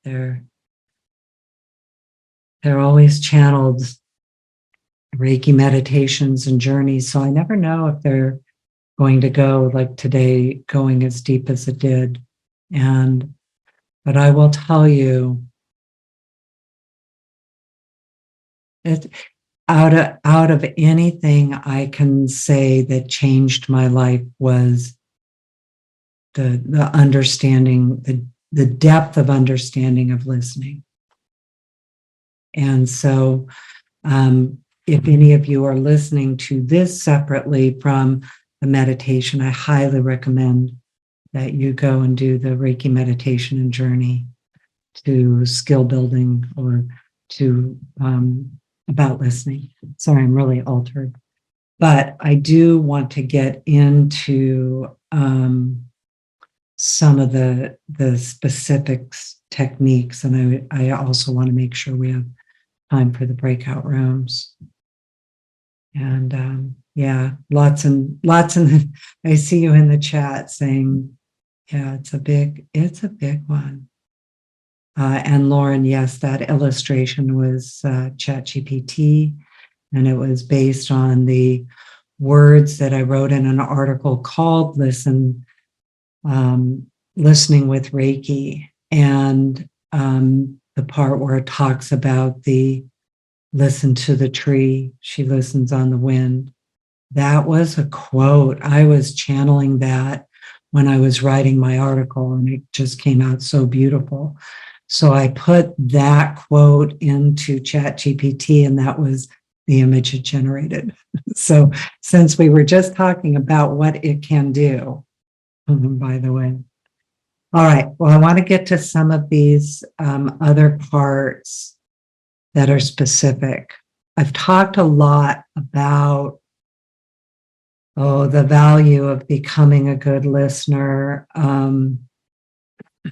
They're always channeled Reiki meditations and journeys. So I never know if they're going to go like today, going as deep as it did. But I will tell you, out of anything I can say that changed my life was the understanding, the depth of understanding of listening. And so if any of you are listening to this separately from the meditation, I highly recommend that you go and do the Reiki Meditation and Journey to skill building or to about listening. Sorry, I'm really altered. But I do want to get into some of the specifics, techniques, and I also want to make sure we have time for the breakout rooms. And lots and I see you in the chat saying, yeah, it's a big one. And Lauren, yes, that illustration was ChatGPT, and it was based on the words that I wrote in an article called Listening with Reiki, and the part where it talks about the listen to the tree, she listens on the wind. That was a quote. I was channeling that when I was writing my article, and it just came out so beautiful. So I put that quote into ChatGPT, and that was the image it generated. So since we were just talking about what it can do, by the way. All right, well, I want to get to some of these other parts that are specific. I've talked a lot about the value of becoming a good listener,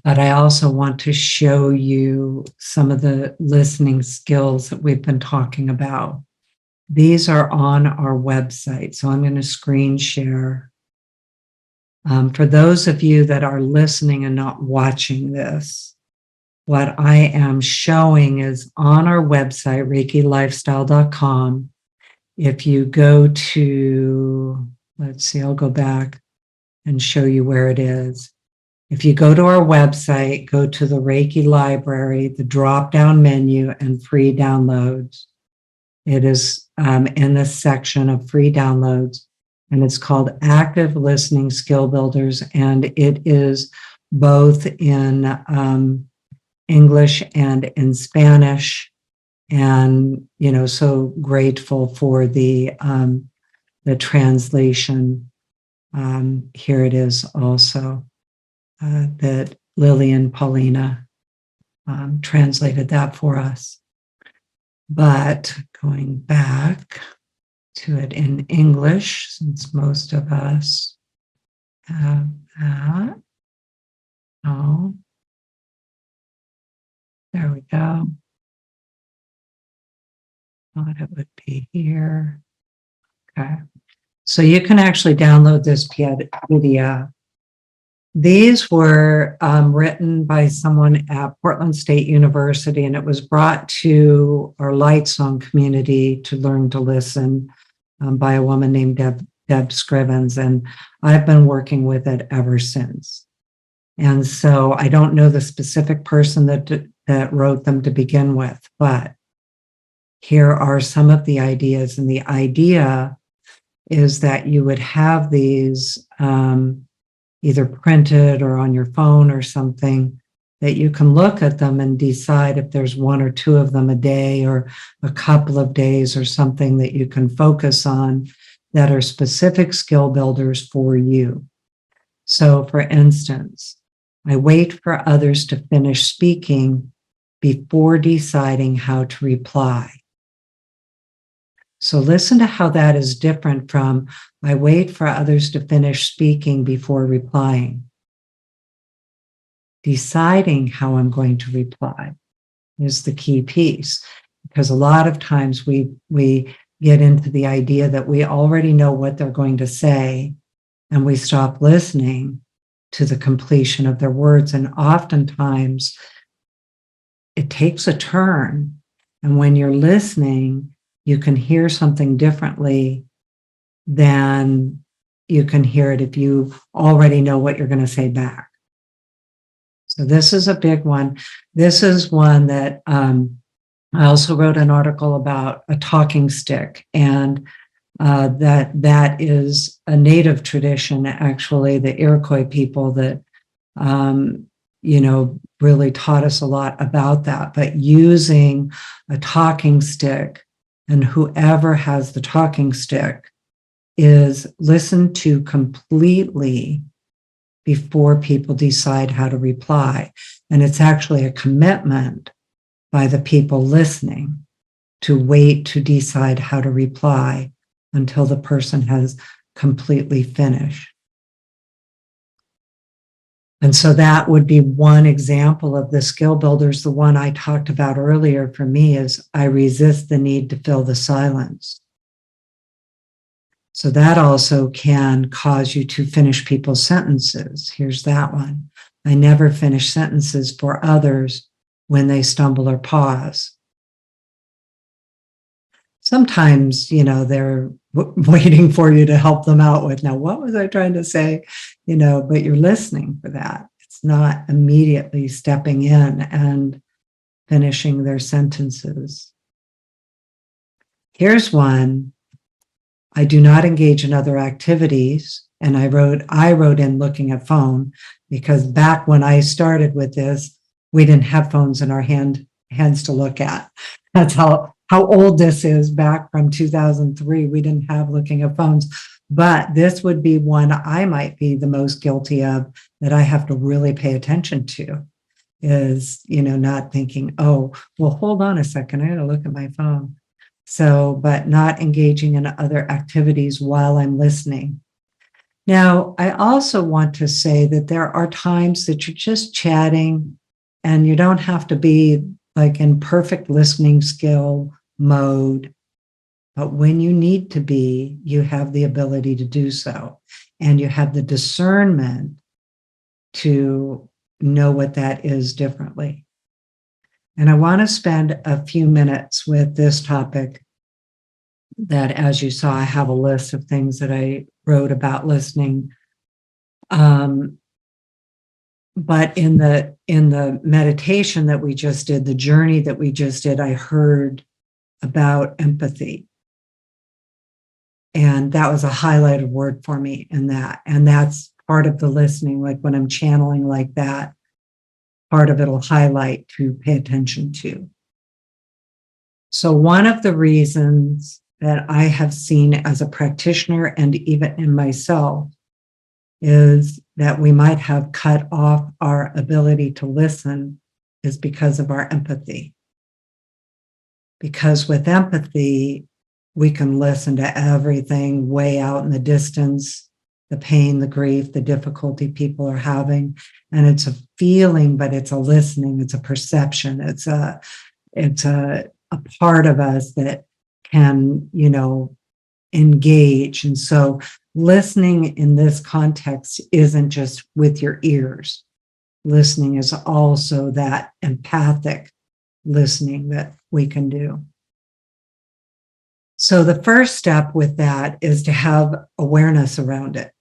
but I also want to show you some of the listening skills that we've been talking about. These are on our website, so I'm going to screen share. For those of you that are listening and not watching this, what I am showing is on our website, reikilifestyle.com. If you go to, let's see, I'll go back and show you where it is. If you go to our website, go to the Reiki library, the drop-down menu, and free downloads. It is in this section of free downloads, and it's called Active Listening Skill Builders, and it is both in English and in Spanish. And, so grateful for the translation. Here it is also, that Lily and Paulina translated that for us. But going back to it in English, since most of us have that. Oh, there we go. Thought it would be here. Okay. So you can actually download this PDF. These were written by someone at Portland State University, and it was brought to our Light Song community to learn to listen by a woman named Deb Scrivens, and I've been working with it ever since. And so I don't know the specific person that wrote them to begin with, but here are some of the ideas, and the idea is that you would have these either printed or on your phone or something, that you can look at them and decide if there's one or two of them a day or a couple of days or something that you can focus on that are specific skill builders for you. So for instance, I wait for others to finish speaking before deciding how to reply. So listen to how that is different from I wait for others to finish speaking before replying. Deciding how I'm going to reply is the key piece, because a lot of times we get into the idea that we already know what they're going to say, and we stop listening to the completion of their words. And oftentimes it takes a turn. And when you're listening, you can hear something differently than you can hear it if you already know what you're going to say back. So this is a big one. This is one that I also wrote an article about a talking stick, and that is a native tradition, actually, the Iroquois people that really taught us a lot about that. But using a talking stick, and whoever has the talking stick is listened to completely before people decide how to reply. And it's actually a commitment by the people listening to wait to decide how to reply until the person has completely finished. And so that would be one example of the skill builders. The one I talked about earlier for me is I resist the need to fill the silence. So that also can cause you to finish people's sentences. Here's that one. I never finish sentences for others when they stumble or pause. Sometimes, they're waiting for you to help them out with, now, what was I trying to say? But you're listening for that. It's not immediately stepping in and finishing their sentences. Here's one. I do not engage in other activities. And I wrote in looking at phone, because back when I started with this, we didn't have phones in our hands to look at. That's how old this is. Back from 2003, we didn't have looking at phones. But this would be one I might be the most guilty of, that I have to really pay attention to, is, not thinking, oh, well, hold on a second, I gotta look at my phone. So, but not engaging in other activities while I'm listening. Now, I also want to say that there are times that you're just chatting and you don't have to be like in perfect listening skill mode. But when you need to be, you have the ability to do so. And you have the discernment to know what that is differently. And I want to spend a few minutes with this topic that, as you saw, I have a list of things that I wrote about listening. But in the meditation that we just did, the journey that we just did, I heard about empathy. And that was a highlighted word for me in that. And that's part of the listening, like when I'm channeling like that, part of it'll highlight to pay attention to. So one of the reasons that I have seen as a practitioner and even in myself is that we might have cut off our ability to listen is because of our empathy. Because with empathy, we can listen to everything way out in the distance, the pain, the grief, the difficulty people are having. And it's a feeling, but it's a listening, it's a perception, it's a part of us that can, engage. And so listening in this context isn't just with your ears. Listening is also that empathic listening that we can do. So the first step with that is to have awareness around it.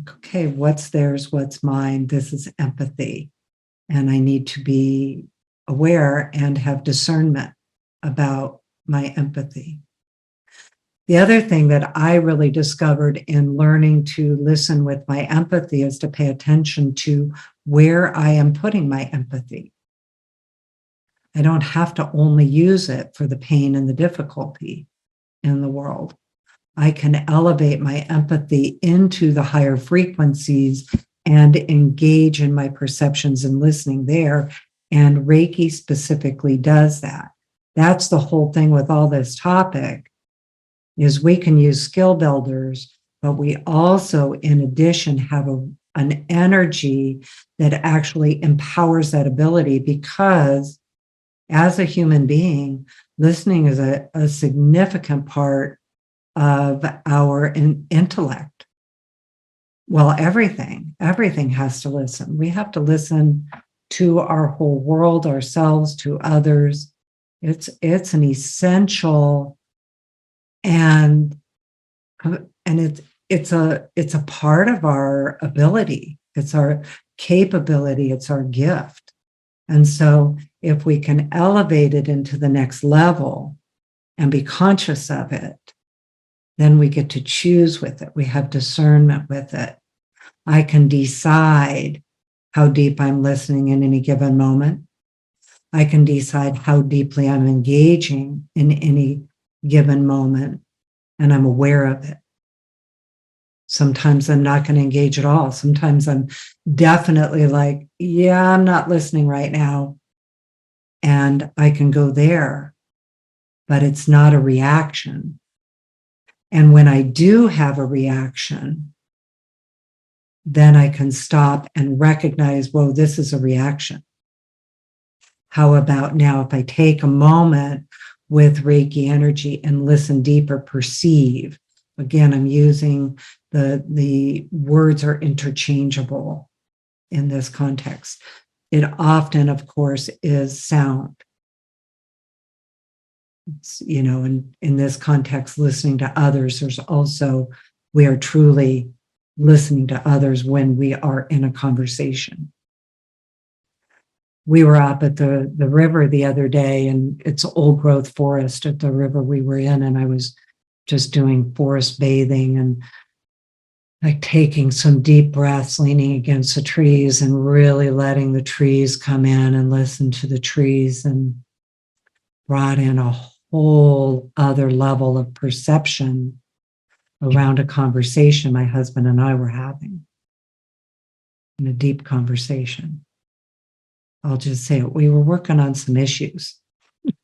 Okay, what's theirs, what's mine? This is empathy. And I need to be aware and have discernment about my empathy. The other thing that I really discovered in learning to listen with my empathy is to pay attention to where I am putting my empathy. I don't have to only use it for the pain and the difficulty in the world. I can elevate my empathy into the higher frequencies and engage in my perceptions and listening there. And Reiki specifically does that. That's the whole thing with all this topic, is we can use skill builders, but we also, in addition, have an energy that actually empowers that ability, because as a human being, listening is a significant part of our intellect. Well, everything has to listen. We have to listen to our whole world, ourselves, to others. It's an essential and it's a part of our ability. It's our capability. It's our gift. And so if we can elevate it into the next level and be conscious of it, then we get to choose with it. We have discernment with it. I can decide how deep I'm listening in any given moment. I can decide how deeply I'm engaging in any given moment, and I'm aware of it. Sometimes I'm not going to engage at all. Sometimes I'm definitely like, yeah, I'm not listening right now. And I can go there, but it's not a reaction. And when I do have a reaction, then I can stop and recognize, whoa, this is a reaction. How about now if I take a moment with Reiki energy and listen deeper, perceive? Again, I'm using the words are interchangeable in this context. It often, of course, is sound. It's, in this context, listening to others, there's also, we are truly listening to others when we are in a conversation. We were up at the river the other day, and it's old growth forest at the river we were in, and I was just doing forest bathing and like taking some deep breaths, leaning against the trees and really letting the trees come in and listen to the trees, and brought in a whole other level of perception around a conversation my husband and I were having, in a deep conversation. I'll just say it. We were working on some issues.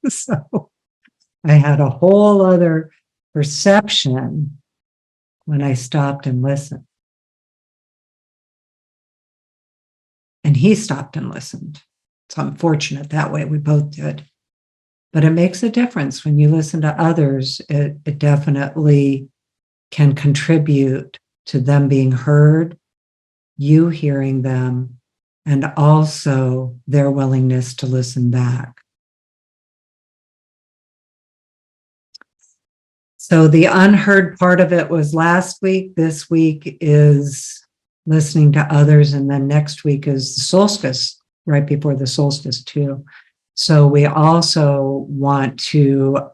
So I had a whole other perception when I stopped and listened. And he stopped and listened. So I'm fortunate that way. We both did. But it makes a difference when you listen to others. It definitely can contribute to them being heard, you hearing them, and also their willingness to listen back. So the unheard part of it was last week. This week is listening to others. And then next week is the solstice, right before the solstice too. So we also want to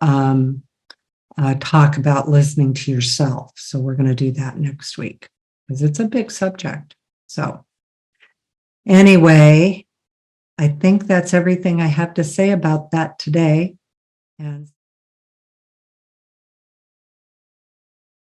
talk about listening to yourself. So we're going to do that next week because it's a big subject. So anyway, I think that's everything I have to say about that today. And